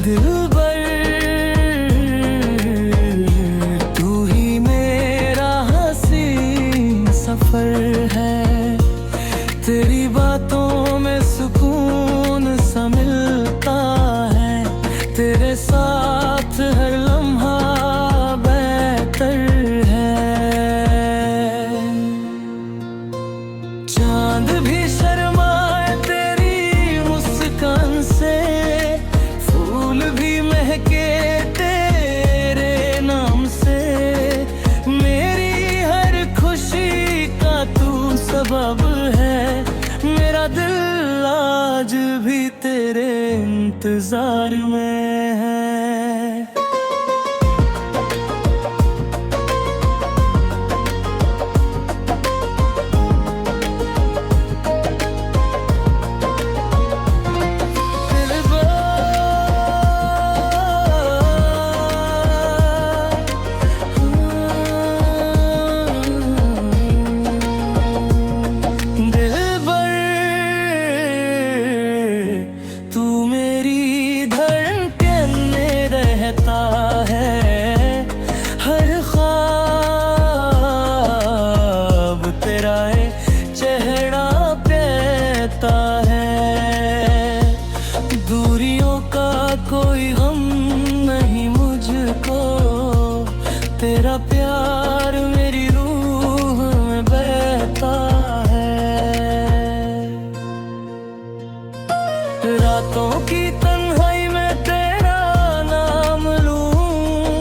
दिलबर तू ही मेरा हंसी सफर है, तेरी बातों में सुकून सा मिलता है, तेरे साथ हर लम्हा बेहतर है। चांद भी शर्माए तेरी मुस्कान से, फूल भी महके तेरे नाम से, मेरी हर खुशी का तू सबब है, मेरा दिल आज भी तेरे इंतजार में है। चेहरा कहता है दूरियों का कोई गम नहीं मुझको, तेरा प्यार मेरी रूह में बहता है। रातों की तन्हाई में तेरा नाम लूं,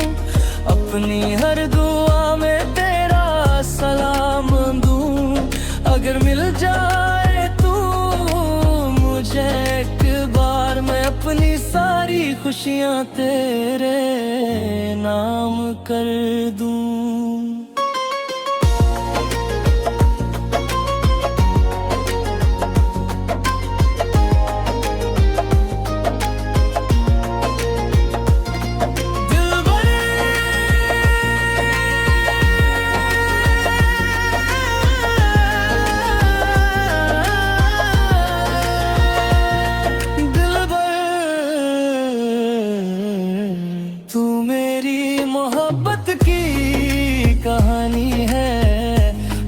अपनी हर दुआ में तेरा सलाम दूं, अगर मिल जाए तू मुझे एक बार, मैं अपनी सारी खुशियां तेरे नाम कर दूं। मोहब्बत की कहानी है,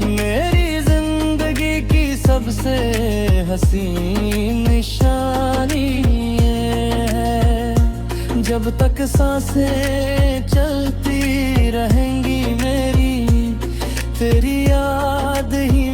मेरी जिंदगी की सबसे हसीन निशानी है। जब तक सांसें चलती रहेंगी मेरी, तेरी याद ही